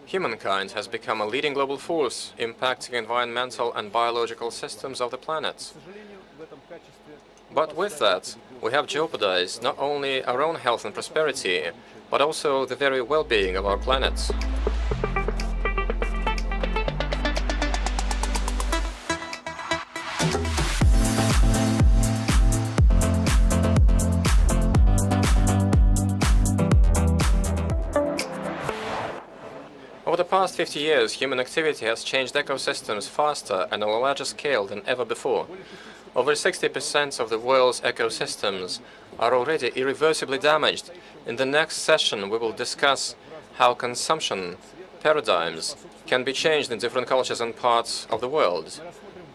Humankind has become a leading global force, impacting environmental and biological systems of the planet. But with that, we have jeopardized not only our own health and prosperity, but also the very well-being of our planet. Over the past 50 years, human activity has changed ecosystems faster and on a larger scale than ever before. Over 60% of the world's ecosystems are already irreversibly damaged. In the next session, we will discuss how consumption paradigms can be changed in different cultures and parts of the world.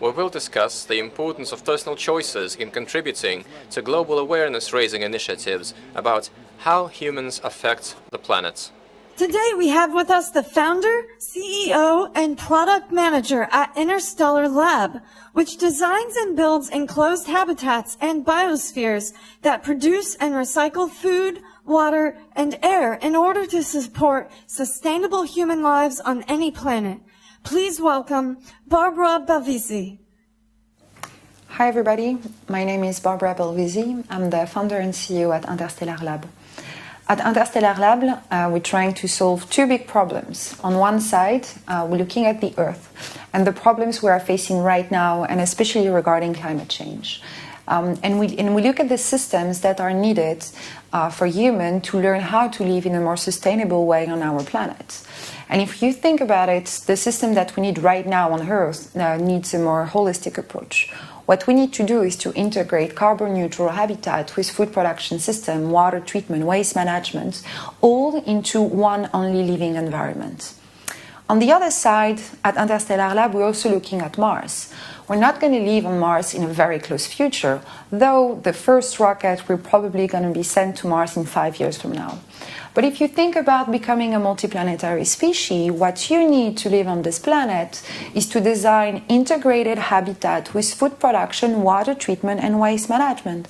We will discuss the importance of personal choices in contributing to global awareness-raising initiatives about how humans affect the planet. Today we have with us the founder, CEO, and product manager at Interstellar Lab, which designs and builds enclosed habitats and biospheres that produce and recycle food, water, and air in order to support sustainable human lives on any planet. Please welcome Barbara Belvisi. Hi everybody, my name is Barbara Belvisi. I'm the founder and CEO at Interstellar Lab. At Interstellar Lab, we're trying to solve two big problems. On one side, we're looking at the Earth and the problems we are facing right now, and especially regarding climate change. And we look at the systems that are needed for humans to learn how to live in a more sustainable way on our planet. And if you think about it, the system that we need right now on Earth needs a more holistic approach. What we need to do is to integrate carbon-neutral habitat with food production system, water treatment, waste management, all into one only living environment. On the other side, at Interstellar Lab, we're also looking at Mars. We're not going to live on Mars in a very close future, though the first rocket will probably going to be sent to Mars in 5 years from now. But if you think about becoming a multiplanetary species, what you need to live on this planet is to design integrated habitat with food production, water treatment, and waste management.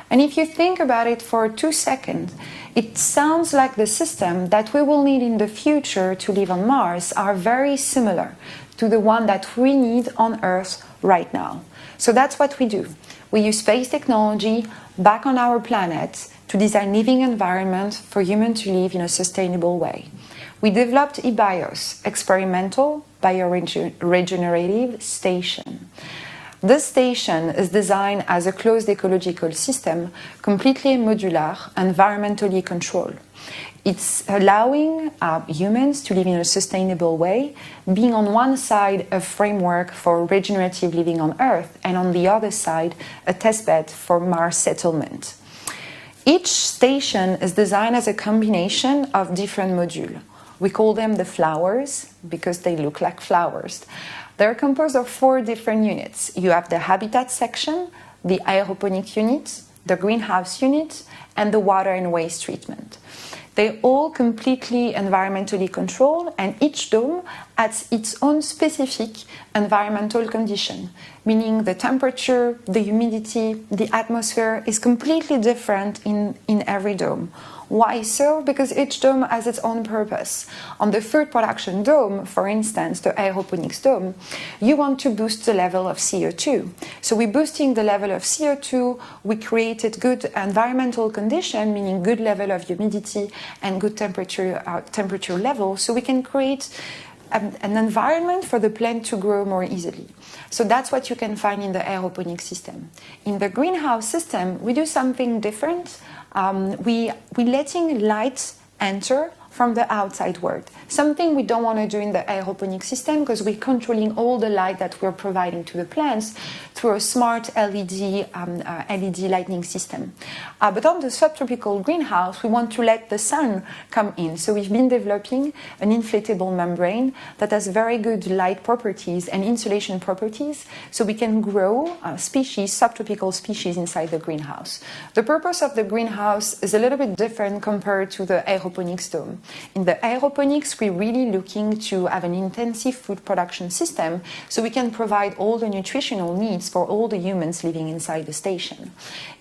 And if you think about it for 2 seconds, it sounds like the system that we will need in the future to live on Mars are very similar to the one that we need on Earth right now. So that's what we do. We use space technology back on our planet to design living environments for humans to live in a sustainable way. We developed eBios, experimental bioregenerative station. This station is designed as a closed ecological system, completely modular, environmentally controlled. It's allowing humans to live in a sustainable way, being on one side a framework for regenerative living on Earth, and on the other side a testbed for Mars settlement. Each station is designed as a combination of different modules. We call them the flowers because they look like flowers. They're composed of 4 different units. You have the habitat section, the aeroponic unit, the greenhouse unit, and the water and waste treatment. They're all completely environmentally controlled, and each dome has its own specific environmental condition, meaning the temperature, the humidity, the atmosphere is completely different in every dome. Why so? Because each dome has its own purpose. On the food production dome, for instance, the aeroponics dome, you want to boost the level of CO2. So we're boosting the level of CO2, we created good environmental condition, meaning good level of humidity and good temperature level, so we can create an environment for the plant to grow more easily. So that's what you can find in the aeroponic system. In the greenhouse system, we do something different. We're letting light enter from the outside world. Something we don't want to do in the aeroponic system because we're controlling all the light that we're providing to the plants through a smart LED lighting system. But on the subtropical greenhouse, we want to let the sun come in. So we've been developing an inflatable membrane that has very good light properties and insulation properties, so we can grow subtropical species inside the greenhouse. The purpose of the greenhouse is a little bit different compared to the aeroponics dome. In the aeroponics, we're really looking to have an intensive food production system so we can provide all the nutritional needs for all the humans living inside the station.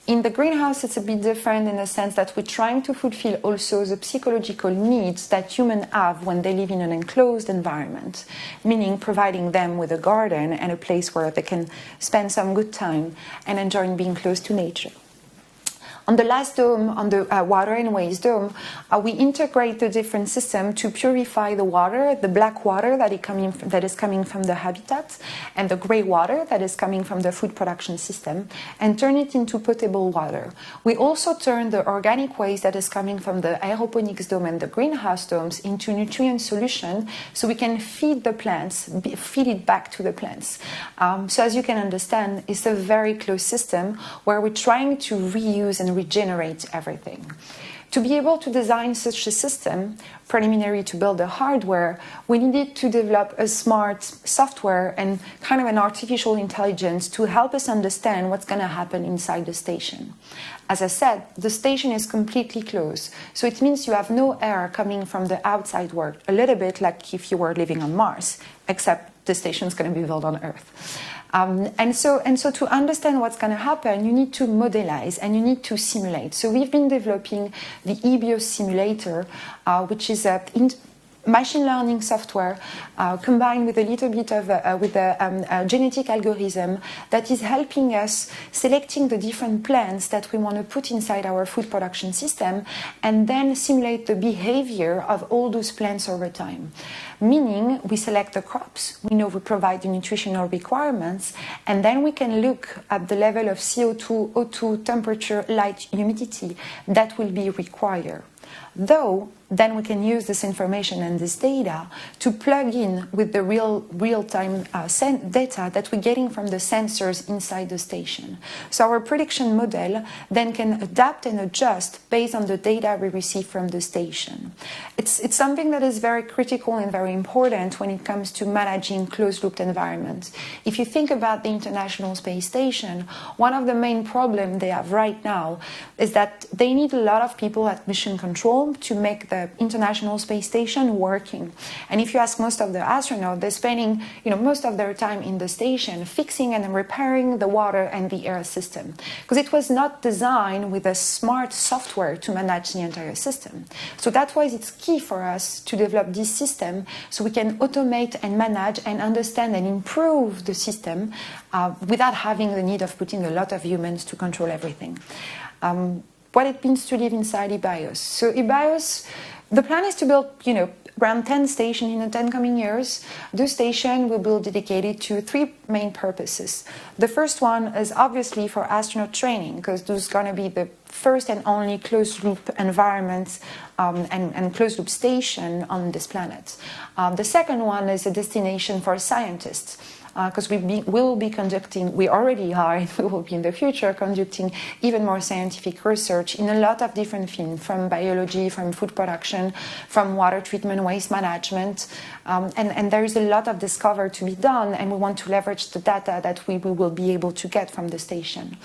In the greenhouse, it's a bit different in the sense that we're trying to fulfill also the psychological needs that humans have when they live in an enclosed environment, meaning providing them with a garden and a place where they can spend some good time and enjoy being close to nature. On the last dome, on the water and waste dome, we integrate the different systems to purify the water, the black water that is coming from the habitat, and the gray water that is coming from the food production system, and turn it into potable water. We also turn the organic waste that is coming from the aeroponics dome and the greenhouse domes into nutrient solution so we can feed the plants, feed it back to the plants. So as you can understand, it's a very close system where we're trying to reuse and regenerate everything. To be able to design such a system, preliminary to build the hardware, we needed to develop a smart software and kind of an artificial intelligence to help us understand what's going to happen inside the station. As I said, the station is completely closed, so it means you have no air coming from the outside world, a little bit like if you were living on Mars, except the station is going to be built on Earth. And so to understand what's going to happen, you need to modelize and you need to simulate. So we've been developing the eBios simulator, which is a machine learning software combined with a little bit of a genetic algorithm that is helping us selecting the different plants that we want to put inside our food production system and then simulate the behavior of all those plants over time. Meaning we select the crops, we know we provide the nutritional requirements, and then we can look at the level of CO2, O2, temperature, light, humidity that will be required. Though, then we can use this information and this data to plug in with the real-time data that we're getting from the sensors inside the station. So our prediction model then can adapt and adjust based on the data we receive from the station. It's something that is very critical and very important when it comes to managing closed-loop environments. If you think about the International Space Station, one of the main problems they have right now is that they need a lot of people at mission control to make the International Space Station working. And if you ask most of the astronauts, they're spending most of their time in the station fixing and repairing the water and the air system, because it was not designed with a smart software to manage the entire system. So that's why it's key for us to develop this system so we can automate and manage and understand and improve the system without having the need of putting a lot of humans to control everything. What it means to live inside eBios. So eBios, the plan is to build, around 10 stations in the 10 coming years. The station will be dedicated to 3 main purposes. The first one is obviously for astronaut training, because there's going to be the first and only closed-loop environment and closed-loop station on this planet. The second one is a destination for scientists, because we will be conducting, we already are, and we will be in the future conducting even more scientific research in a lot of different fields, from biology, from food production, from water treatment, waste management, and there is a lot of discovery to be done, and we want to leverage the data that we will be able to get from the station.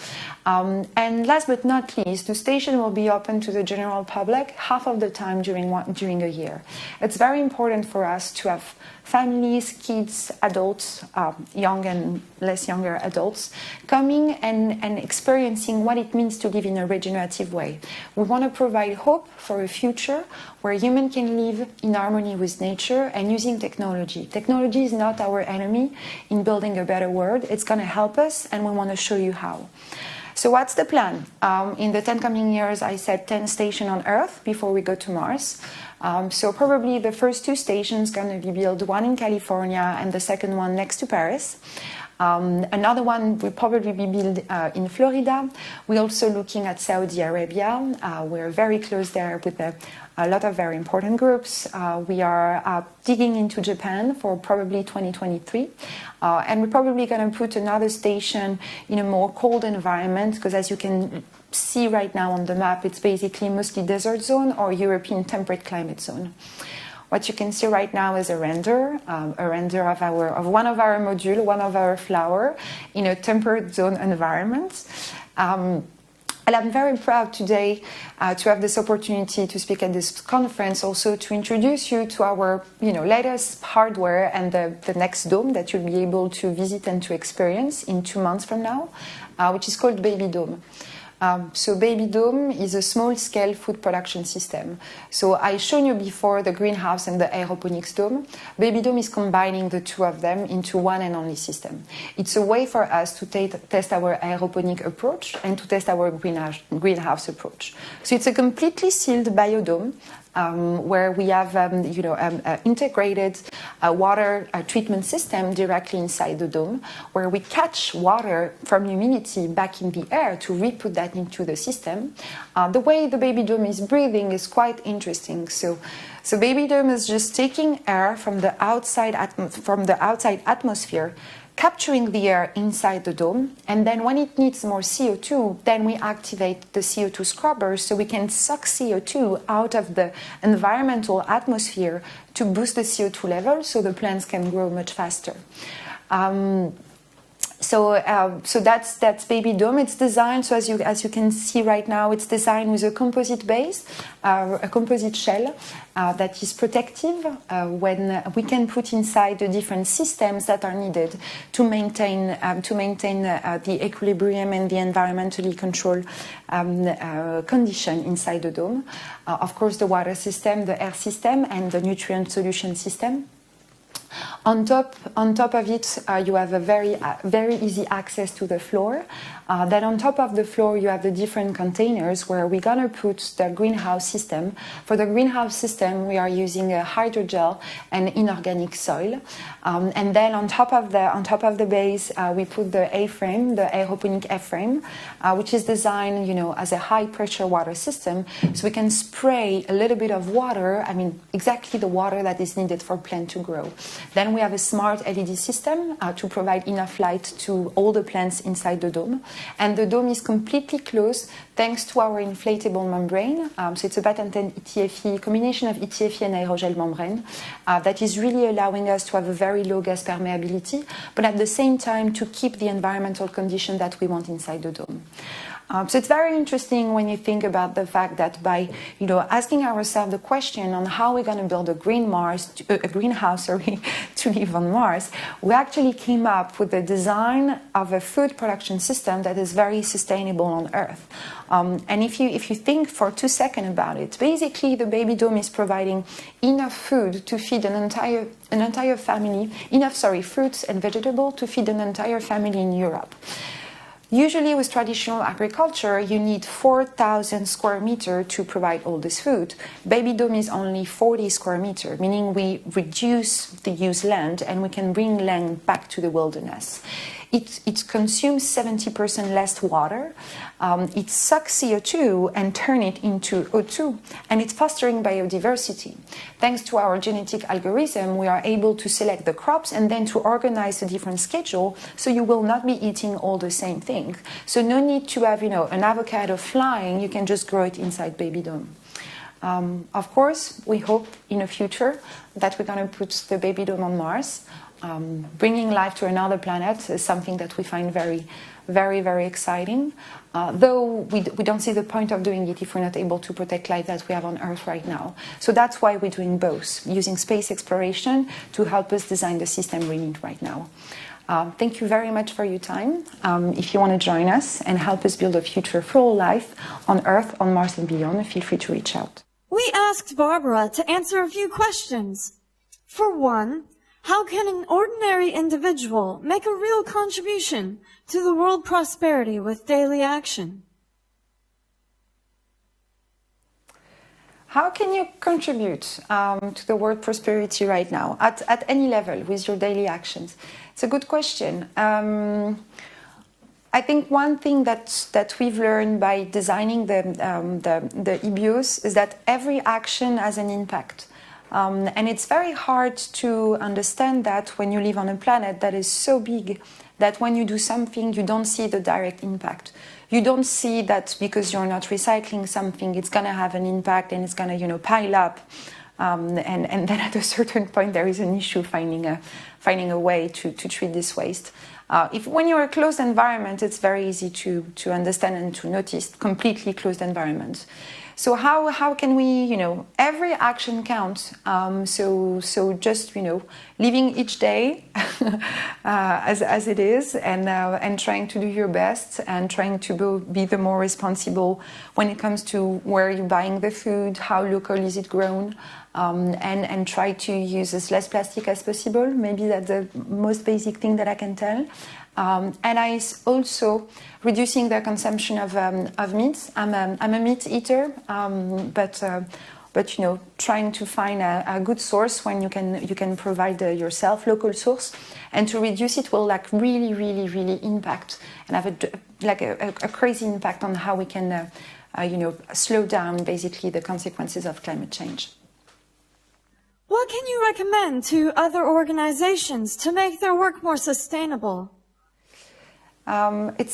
And last but not least, the station will be open to the general public half of the time during a year. It's very important for us to have families, kids, adults, young and less younger adults, coming and experiencing what it means to live in a regenerative way. We want to provide hope for a future where humans can live in harmony with nature and using technology. Technology is not our enemy in building a better world. It's going to help us, and we want to show you how. So what's the plan? In the 10 coming years, I said 10 stations on Earth before we go to Mars. So probably the first 2 stations going to be built, one in California and the second one next to Paris. Another one will probably be built in Florida. We're also looking at Saudi Arabia. We're very close there with a lot of very important groups. We are digging into Japan for probably 2023. And we're probably going to put another station in a more cold environment, because as you can see right now on the map, it's basically mostly desert zone or European temperate climate zone. What you can see right now is a render of one of our modules, one of our flower in a temperate zone environment. And I'm very proud today to have this opportunity to speak at this conference, also to introduce you to our latest hardware and the next dome that you'll be able to visit and to experience in 2 months from now, which is called Baby Dome. So Baby Dome is a small-scale food production system. So I shown you before the greenhouse and the aeroponics dome. Baby Dome is combining the two of them into one and only system. It's a way for us to test our aeroponic approach and to test our greenhouse approach. So it's a completely sealed biodome where we have integrated water treatment system directly inside the dome, where we catch water from humidity back in the air to re-put that into the system. The way the Baby Dome is breathing is quite interesting. So Baby Dome is just taking air from the outside atmosphere, capturing the air inside the dome, and then when it needs more CO2, then we activate the CO2 scrubbers so we can suck CO2 out of the environmental atmosphere to boost the CO2 level so the plants can grow much faster. So that's Baby Dome. It's designed, so as you can see right now, it's designed with a composite base, a composite shell that is protective when we can put inside the different systems that are needed to maintain the equilibrium and the environmentally controlled condition inside the dome. Of course, the water system, the air system, and the nutrient solution system. On top of it, you have a very easy access to the floor. Then on top of the floor, you have the different containers where we're gonna put the greenhouse system. For the greenhouse system, we are using a hydrogel and inorganic soil. And then on top of the base, we put the A-frame, the aeroponic F-frame, which is designed, as a high-pressure water system, so we can spray a little bit of water. I mean, exactly the water that is needed for plant to grow. Then we have a smart LED system to provide enough light to all the plants inside the dome. And the dome is completely closed thanks to our inflatable membrane. So it's a patented ETFE, combination of ETFE and aerogel membrane that is really allowing us to have a very low gas permeability, but at the same time to keep the environmental condition that we want inside the dome. So it's very interesting when you think about the fact that by asking ourselves the question on how we're going to build a greenhouse to live on Mars, we actually came up with the design of a food production system that is very sustainable on Earth. And if you think for 2 seconds about it, basically the Baby Dome is providing enough food to feed an entire family, fruits and vegetables to feed an entire family in Europe. Usually with traditional agriculture, you need 4,000 square meters to provide all this food. Baby Dome is only 40 square meters, meaning we reduce the used land and we can bring land back to the wilderness. It consumes 70% less water. It sucks CO2 and turns it into O2, and it's fostering biodiversity. Thanks to our genetic algorithm, we are able to select the crops and then to organize a different schedule, so you will not be eating all the same thing. So no need to have, an avocado flying. You can just grow it inside Baby Dome. Of course, we hope in the future that we're going to put the Baby Dome on Mars. Bringing life to another planet is something that we find very, very, very exciting. Though we don't see the point of doing it if we're not able to protect life that we have on Earth right now. So that's why we're doing both, using space exploration to help us design the system we need right now. Thank you very much for your time. If you want to join us and help us build a future for all life on Earth, on Mars and beyond, feel free to reach out. We asked Barbara to answer a few questions. For one, how can an ordinary individual make a real contribution to the world prosperity with daily action? How can you contribute to the world prosperity right now, at any level, with your daily actions? It's a good question. I think one thing that we've learned by designing the EBOs is that every action has an impact. And it's very hard to understand that when you live on a planet that is so big that when you do something, you don't see the direct impact. You don't see that because you're not recycling something, it's going to have an impact and it's going to, pile up And then at a certain point there is an issue finding a way to treat this waste. When you're a closed environment, it's very easy to understand and to notice completely closed environments. So how can we, every action counts. So just, living each day as it is, and trying to do your best, and trying to be the more responsible when it comes to where you're buying the food, how local is it grown, and try to use as less plastic as possible. Maybe that's the most basic thing that I can tell. And I also reducing the consumption of meats. I'm a meat eater, but trying to find a good source when you can provide yourself local source, and to reduce it will really impact and have a crazy impact on how we can slow down basically the consequences of climate change. What can you recommend to other organizations to make their work more sustainable? It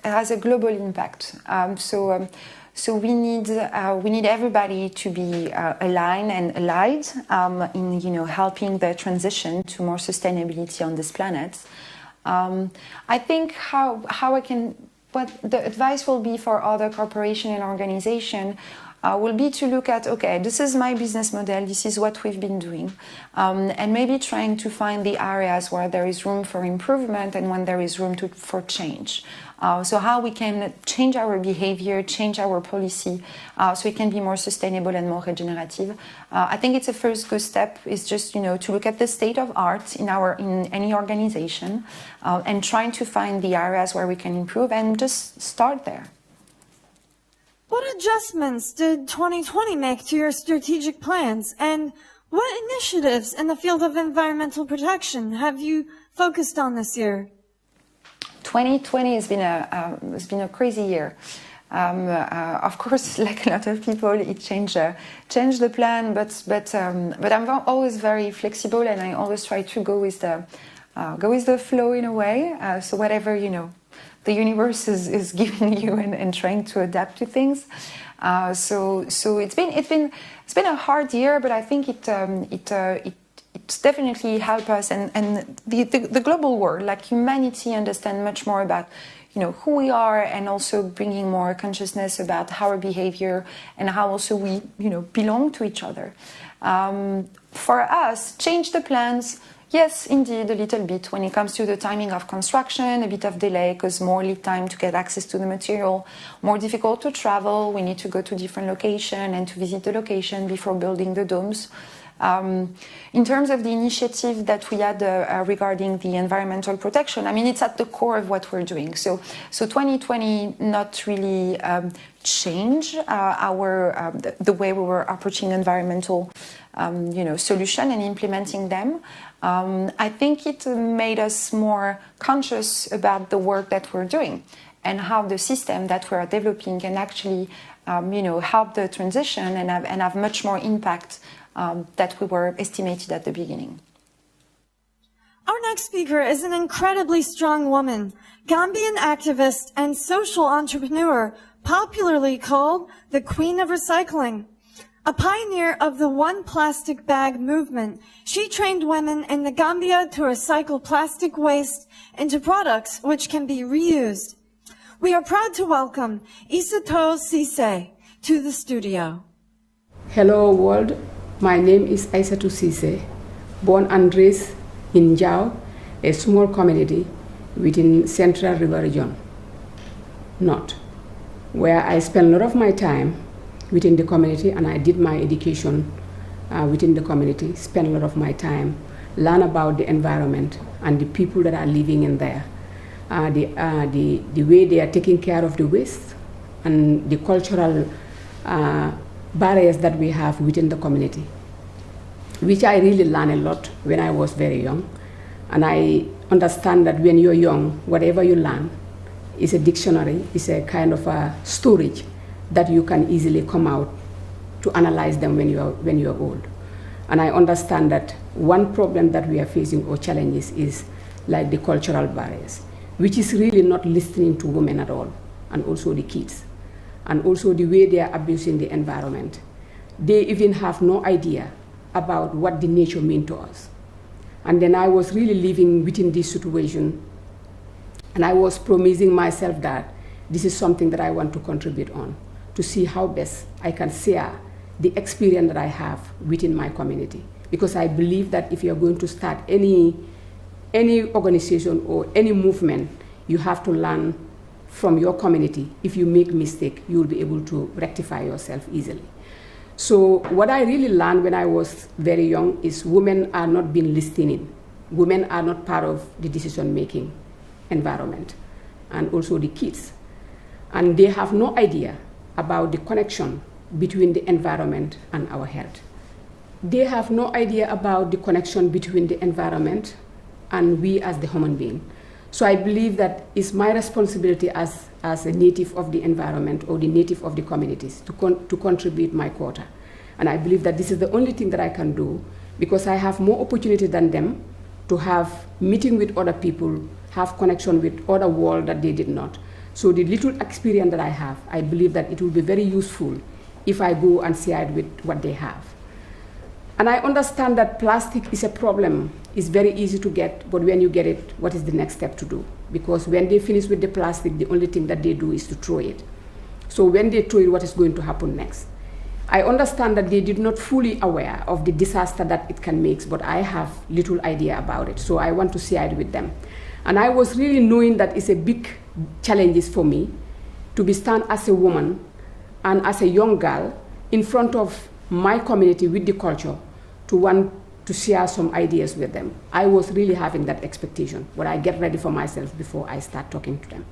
has a global impact. So we need everybody to be aligned and allied in helping the transition to more sustainability on this planet. I think what the advice will be for other corporations and organizations will be to look at, okay, this is my business model, this is what we've been doing, and maybe trying to find the areas where there is room for improvement and when there is room for change. So how we can change our behavior, change our policy, so it can be more sustainable and more regenerative. I think it's a first good step is just to look at the state of art in any organization, and trying to find the areas where we can improve and just start there. What adjustments did 2020 make to your strategic plans, and what initiatives in the field of environmental protection have you focused on this year? 2020 has been a crazy year. Of course, like a lot of people, it changed the plan, but I'm always very flexible, and I always try to go with the flow in a way. So whatever the universe is giving you and trying to adapt to things. So it's been a hard year, but I think it's definitely helped us and the global world, like humanity, understand much more about who we are, and also bringing more consciousness about our behavior and how also we belong to each other. For us, change the plans. Yes, indeed, a little bit when it comes to the timing of construction, a bit of delay because more lead time to get access to the material, more difficult to travel. We need to go to different location and to visit the location before building the domes. In terms of the initiative that we had regarding the environmental protection, I mean, it's at the core of what we're doing. So 2020 not really change the way we were approaching environmental solution and implementing them. I think it made us more conscious about the work that we're doing and how the system that we are developing can actually, help the transition and have much more impact that we were estimated at the beginning. Our next speaker is an incredibly strong woman, Gambian activist and social entrepreneur, popularly called the Queen of Recycling. A pioneer of the One Plastic Bag movement, she trained women in the Gambia to recycle plastic waste into products which can be reused. We are proud to welcome Isatou Ceesay to the studio. Hello world, my name is Isatou Ceesay, born and raised in Jau, a small community within Central River Region, North, where I spend a lot of my time within the community, and I did my education within the community, spend a lot of my time, learn about the environment and the people that are living in there, the way they are taking care of the waste, and the cultural barriers that we have within the community, which I really learned a lot when I was very young. And I understand that when you're young, whatever you learn is a dictionary, is a kind of a storage that you can easily come out to analyze them when you are old. And I understand that one problem that we are facing or challenges is like the cultural barriers, which is really not listening to women at all, and also the kids. and also the way they are abusing the environment. They even have no idea about what the nature means to us. And then I was really living within this situation, and I was promising myself that this is something that I want to contribute on, to see how best I can share the experience that I have within my community. Because I believe that if you're going to start any organization or any movement, you have to learn from your community. If you make mistake, you will be able to rectify yourself easily. So what I really learned when I was very young is women are not being listened in. Women are not part of the decision-making environment, and also the kids. And they have no idea about the connection between the environment and our health. They have no idea about the connection between the environment and we as the human being. So I believe that it's my responsibility as a native of the environment or the native of the communities to contribute my quota. And I believe that this is the only thing that I can do, because I have more opportunity than them to have meeting with other people, have connection with other world that they did not. So the little experience that I have, I believe that it will be very useful if I go and share it with what they have. And I understand that plastic is a problem. It's very easy to get, but when you get it, what is the next step to do? Because when they finish with the plastic, the only thing that they do is to throw it. So when they throw it, what is going to happen next? I understand that they did not fully aware of the disaster that it can make, but I have little idea about it. So I want to share it with them. And I was really knowing that it's a big challenge for me to be stand as a woman and as a young girl in front of my community with the culture to want to share some ideas with them. I was really having that expectation, but I get ready for myself before I start talking to them.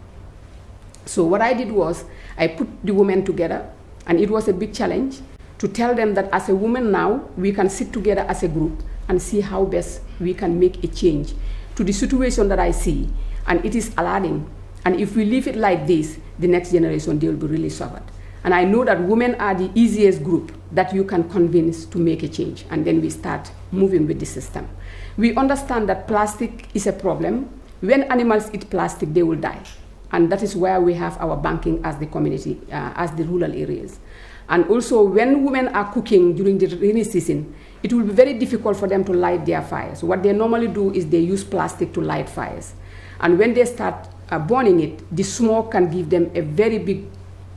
So what I did was I put the women together, and it was a big challenge to tell them that as a woman now, we can sit together as a group and see how best we can make a change to the situation that I see. And it is alarming. And if we leave it like this, the next generation, they will be really suffered. And I know that women are the easiest group that you can convince to make a change. And then we start moving with the system. We understand that plastic is a problem. When animals eat plastic, they will die. And that is where we have our banking as the community, as the rural areas. And also when women are cooking during the rainy season, it will be very difficult for them to light their fires. What they normally do is they use plastic to light fires. And when they start burning it, the smoke can give them a very big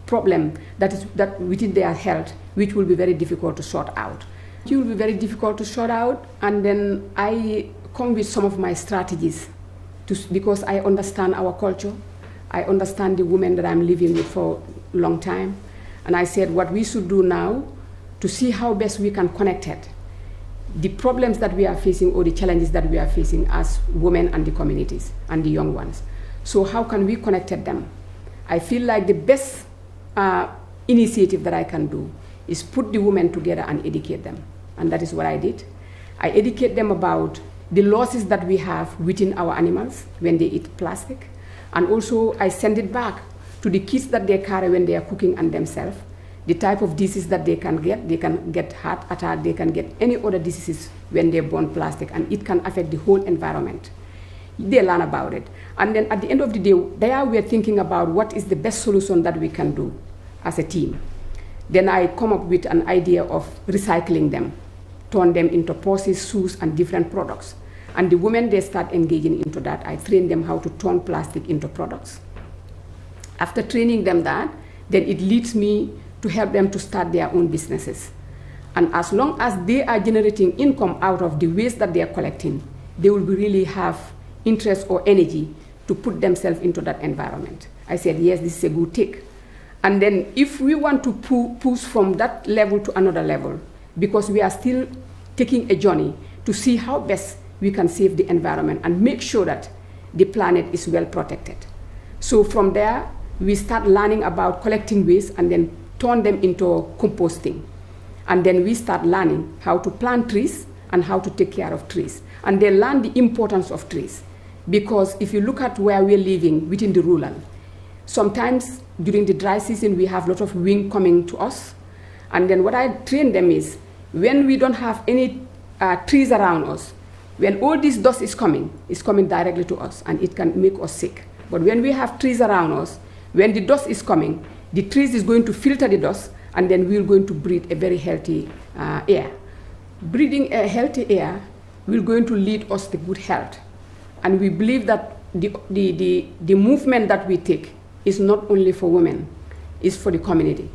problem that within their health, which will be very difficult to sort out. It will be very difficult to sort out, and then I come with some of my strategies because I understand our culture. I understand the women that I'm living with for a long time. And I said what we should do now to see how best we can connect it. The problems that we are facing or the challenges that we are facing as women and the communities and the young ones. So how can we connect them? I feel like the best initiative that I can do is put the women together and educate them. And that is what I did. I educate them about the losses that we have within our animals when they eat plastic. And also I send it back to the kids that they carry when they are cooking and themselves, the type of disease that they can get heart attack, they can get any other diseases when they burn plastic, and it can affect the whole environment. They learn about it. And then at the end of the day, there we are thinking about what is the best solution that we can do as a team. Then I come up with an idea of recycling them, turn them into purses, shoes, and different products. And the women, they start engaging into that. I train them how to turn plastic into products. After training them that, then it leads me to help them to start their own businesses. And as long as they are generating income out of the waste that they are collecting, they will really have interest or energy to put themselves into that environment. I said, yes, this is a good take. And then if we want to push from that level to another level, because we are still taking a journey to see how best we can save the environment and make sure that the planet is well protected. So from there, we start learning about collecting waste and then turn them into composting. And then we start learning how to plant trees and how to take care of trees. And they learn the importance of trees. Because if you look at where we're living within the rural, sometimes during the dry season, we have a lot of wind coming to us. And then what I train them is, when we don't have any trees around us, when all this dust is coming directly to us, and it can make us sick. But when we have trees around us, when the dust is coming, The trees is going to filter the dust, and then we're going to breathe a very healthy air. Breathing a healthy air will going to lead us to good health. And we believe that the movement that we take is not only for women, it's for the community.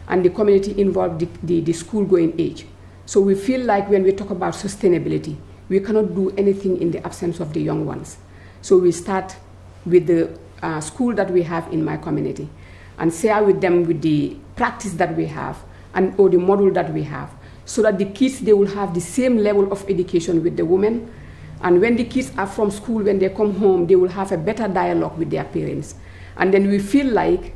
And the community involved the school-going age. So we feel like when we talk about sustainability, we cannot do anything in the absence of the young ones. So we start with the school that we have in my community and share with them with the practice that we have or the model that we have, so that the kids, they will have the same level of education with the women. And when the kids are from school, when they come home, they will have a better dialogue with their parents. And then we feel like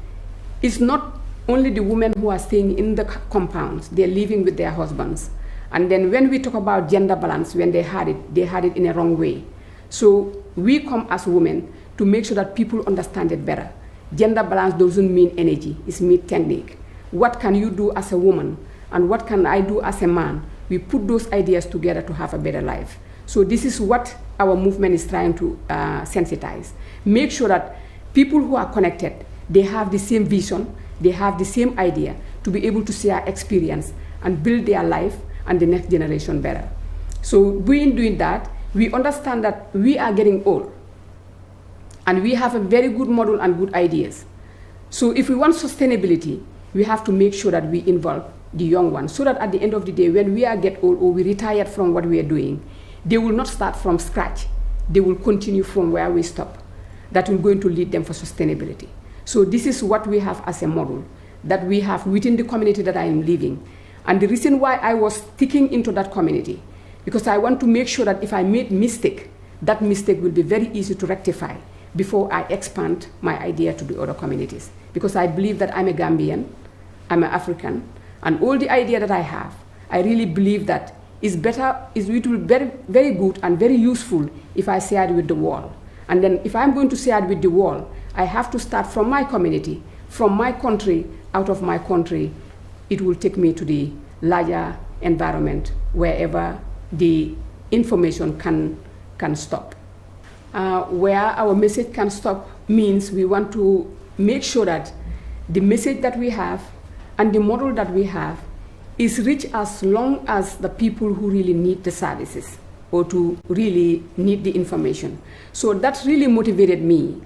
it's not only the women who are staying in the compounds, they're living with their husbands. And then when we talk about gender balance, when they had it in a wrong way. So we come as women to make sure that people understand it better. Gender balance doesn't mean energy, it means technique. What can you do as a woman, and what can I do as a man? We put those ideas together to have a better life. So this is what our movement is trying to sensitize. Make sure that people who are connected, they have the same vision, they have the same idea to be able to share experience and build their life and the next generation better. So in doing that, we understand that we are getting old and we have a very good model and good ideas. So if we want sustainability, we have to make sure that we involve the young ones, so that at the end of the day, when we get old or we retire from what we are doing, they will not start from scratch. They will continue from where we stop. That will going to lead them for sustainability. So this is what we have as a model that we have within the community that I am living. And the reason why I was sticking into that community, because I want to make sure that if I made mistake, that mistake will be very easy to rectify before I expand my idea to the other communities. Because I believe that I'm a Gambian, I'm an African, and all the idea that I have, I really believe that it will be very, very good and very useful if I share it with the world. And then if I'm going to share it with the world, I have to start from my community, from my country, out of my country. It will take me to the larger environment wherever the information can stop. Where our message can stop means we want to make sure that the message that we have and the model that we have is rich as long as the people who really need the services or to really need the information. So that really motivated me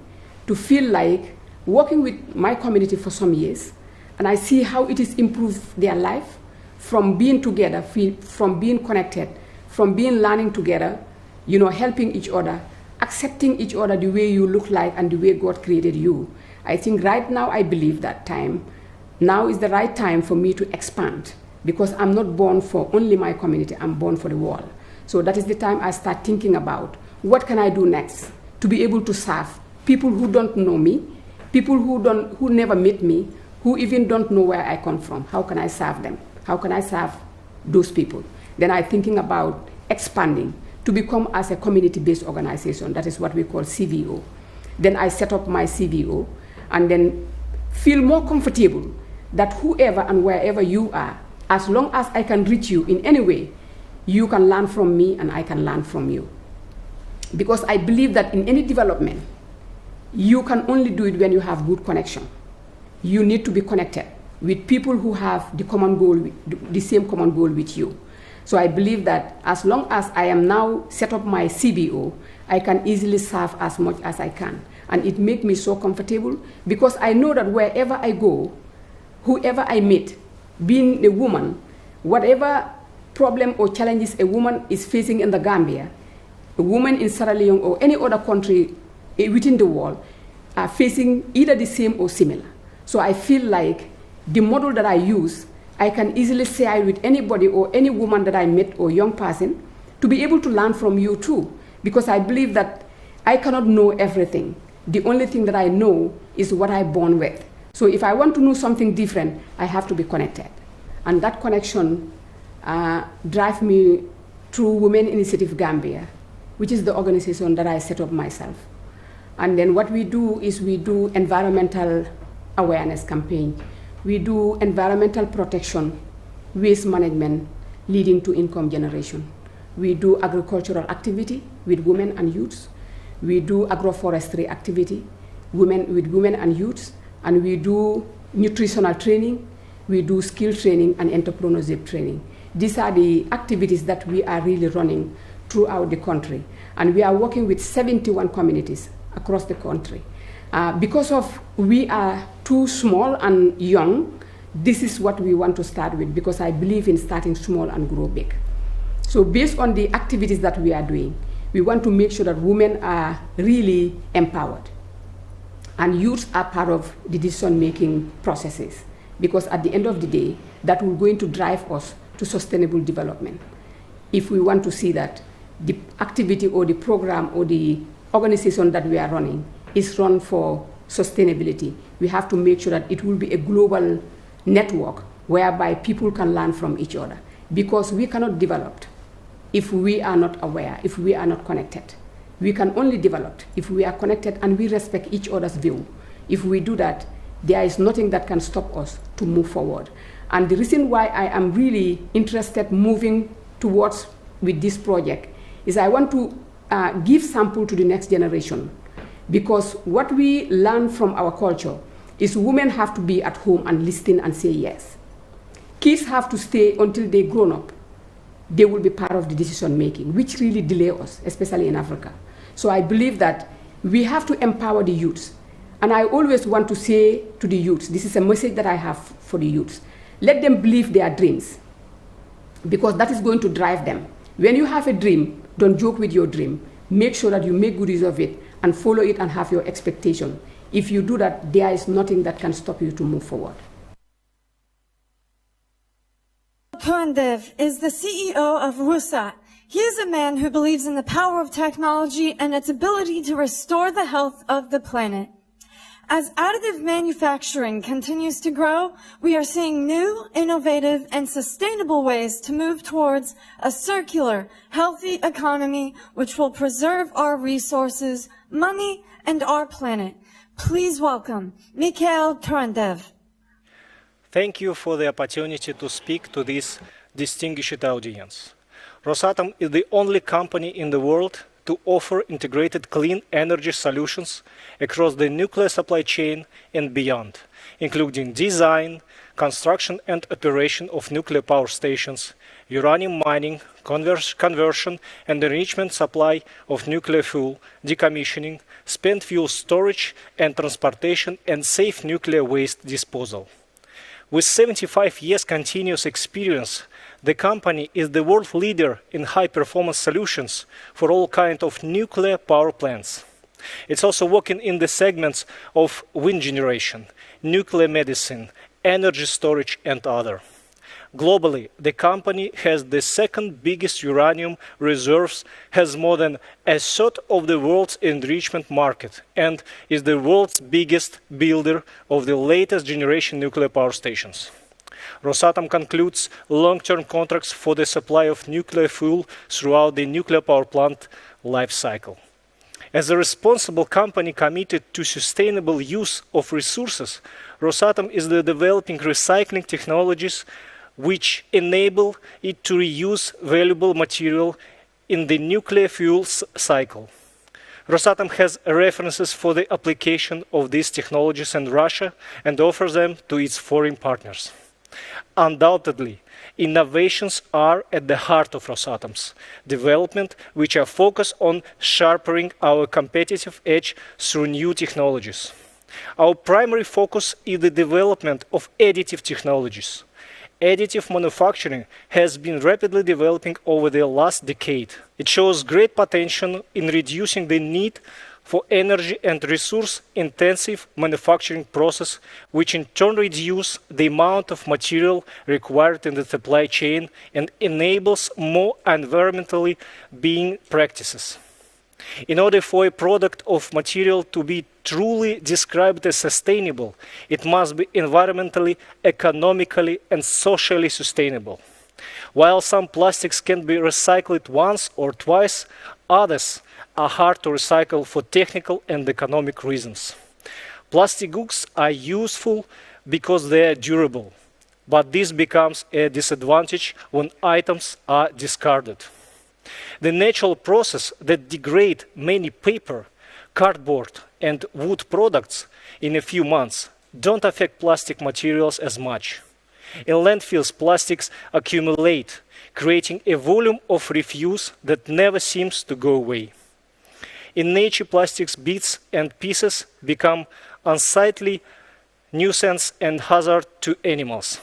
to feel like working with my community for some years, and I see how it has improved their life from being together, from being connected, from being learning together, helping each other, accepting each other the way you look like and the way God created you. I think right now I believe that now is the right time for me to expand, because I'm not born for only my community, I'm born for the world. So that is the time I start thinking about what can I do next to be able to serve people who don't know me, people who never met me, who even don't know where I come from. How can I serve them? How can I serve those people? Then I'm thinking about expanding to become as a community-based organization. That is what we call CVO. Then I set up my CVO and then feel more comfortable that whoever and wherever you are, as long as I can reach you in any way, you can learn from me and I can learn from you. Because I believe that in any development, you can only do it when you have good connection. You need to be connected with people who have the common goal, the same common goal with you. So I believe that as long as I am now set up my CBO, I can easily serve as much as I can. And it makes me so comfortable because I know that wherever I go, whoever I meet, being a woman, whatever problem or challenges a woman is facing in the Gambia, a woman in Sierra Leone or any other country within the world are facing either the same or similar. So I feel like the model that I use, I can easily share with anybody or any woman that I met or young person to be able to learn from you too. Because I believe that I cannot know everything. The only thing that I know is what I'm born with. So if I want to know something different, I have to be connected. And that connection drives me through Women Initiative Gambia, which is the organization that I set up myself. And then what we do is we do environmental awareness campaign. We do environmental protection, waste management, leading to income generation. We do agricultural activity with women and youths. We do agroforestry activity with women and youths. And we do nutritional training, we do skill training and entrepreneurship training. These are the activities that we are really running throughout the country. And we are working with 71 communities across the country. Because of we are too small and young, this is what we want to start with, because I believe in starting small and grow big. So based on the activities that we are doing, we want to make sure that women are really empowered. And youths are part of the decision-making processes, because at the end of the day, that will going to drive us to sustainable development. If we want to see that the activity or the program or the organization that we are running is run for sustainability, we have to make sure that it will be a global network whereby people can learn from each other, because we cannot develop if we are not aware, if we are not connected. We can only develop if we are connected and we respect each other's view. If we do that, there is nothing that can stop us to move forward. And the reason why I am really interested moving towards with this project is I want to give sample to the next generation, because what we learn from our culture is women have to be at home and listen and say yes. Kids have to stay until they grown up. They will be part of the decision making, which really delay us, especially in Africa. So I believe that we have to empower the youths. And I always want to say to the youths, this is a message that I have for the youths, let them believe their dreams, because that is going to drive them. When you have a dream, don't joke with your dream. Make sure that you make good use of it and follow it and have your expectation. If you do that, there is nothing that can stop you to move forward. Turundaev is the CEO of Rusat. He is a man who believes in the power of technology and its ability to restore the health of the planet. As additive manufacturing continues to grow, we are seeing new, innovative, and sustainable ways to move towards a circular, healthy economy which will preserve our resources, money, and our planet. Please welcome Mikhail Turundaev. Thank you for the opportunity to speak to this distinguished audience. Rosatom is the only company in the world to offer integrated clean energy solutions across the nuclear supply chain and beyond, including design, construction and operation of nuclear power stations, uranium mining, conversion and enrichment supply of nuclear fuel, decommissioning, spent fuel storage and transportation, and safe nuclear waste disposal. With 75 years continuous experience, the company is the world leader in high-performance solutions for all kinds of nuclear power plants. It's also working in the segments of wind generation, nuclear medicine, energy storage, and other. Globally, the company has the second biggest uranium reserves, has more than a third of the world's enrichment market, and is the world's biggest builder of the latest generation nuclear power stations. Rosatom concludes long-term contracts for the supply of nuclear fuel throughout the nuclear power plant life cycle. As a responsible company committed to sustainable use of resources, Rosatom is developing recycling technologies which enable it to reuse valuable material in the nuclear fuel cycle. Rosatom has references for the application of these technologies in Russia and offers them to its foreign partners. Undoubtedly, innovations are at the heart of Rosatom's development, which are focused on sharpening our competitive edge through new technologies. Our primary focus is the development of additive technologies. Additive manufacturing has been rapidly developing over the last decade. It shows great potential in reducing the need for energy and resource-intensive manufacturing process, which in turn reduce the amount of material required in the supply chain and enables more environmentally benign practices. In order for a product of material to be truly described as sustainable, it must be environmentally, economically, and socially sustainable. While some plastics can be recycled once or twice, others are hard to recycle for technical and economic reasons. Plastic goods are useful because they are durable, but this becomes a disadvantage when items are discarded. The natural process that degrades many paper, cardboard, and wood products in a few months don't affect plastic materials as much. In landfills, plastics accumulate, creating a volume of refuse that never seems to go away. In nature, plastics bits and pieces become unsightly nuisance and hazard to animals.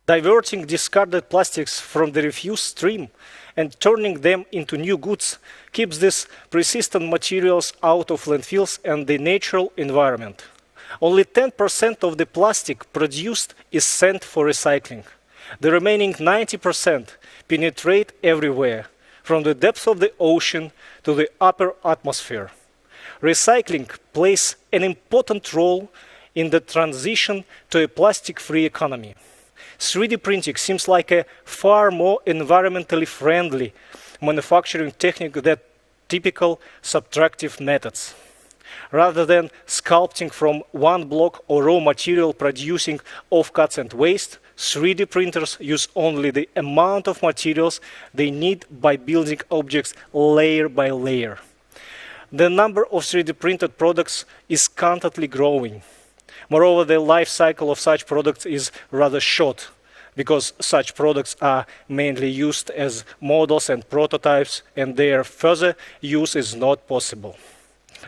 Diverting discarded plastics from the refuse stream and turning them into new goods keeps these persistent materials out of landfills and the natural environment. Only 10% of the plastic produced is sent for recycling. The remaining 90% penetrate everywhere, from the depths of the ocean to the upper atmosphere. Recycling plays an important role in the transition to a plastic-free economy. 3D printing seems like a far more environmentally friendly manufacturing technique than typical subtractive methods. Rather than sculpting from one block or raw material producing offcuts and waste, 3D printers use only the amount of materials they need by building objects layer by layer. The number of 3D printed products is constantly growing. Moreover, the life cycle of such products is rather short, because such products are mainly used as models and prototypes, and their further use is not possible.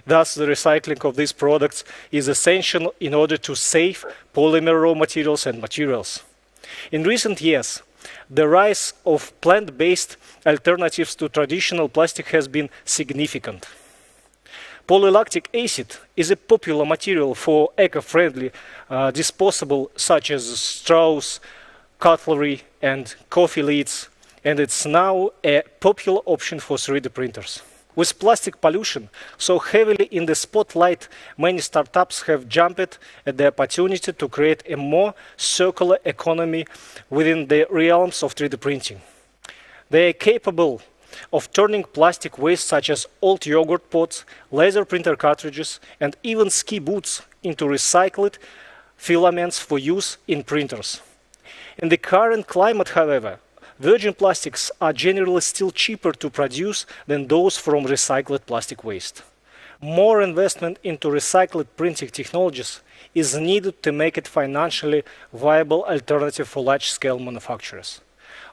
Thus, the recycling of these products is essential in order to save polymer raw materials and materials. In recent years, the rise of plant-based alternatives to traditional plastic has been significant. Polylactic acid is a popular material for eco-friendly disposable such as straws, cutlery, and coffee lids, and it's now a popular option for 3D printers. With plastic pollution so heavily in the spotlight, many startups have jumped at the opportunity to create a more circular economy within the realms of 3D printing. They are capable of turning plastic waste such as old yogurt pots, laser printer cartridges, and even ski boots into recycled filaments for use in printers. In the current climate, however, virgin plastics are generally still cheaper to produce than those from recycled plastic waste. More investment into recycled printing technologies is needed to make it financially viable alternative for large-scale manufacturers.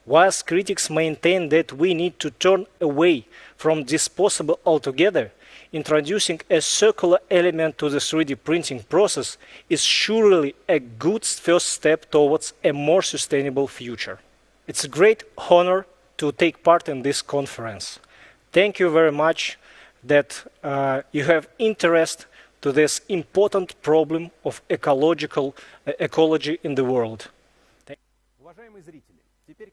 Whilst critics maintain that we need to turn away from disposable altogether, introducing a circular element to the 3D printing process is surely a good first step towards a more sustainable future. It's a great honor to take part in this conference. Thank you very much that you have interest to this important problem of ecology in the world. Уважаемые зрители, теперь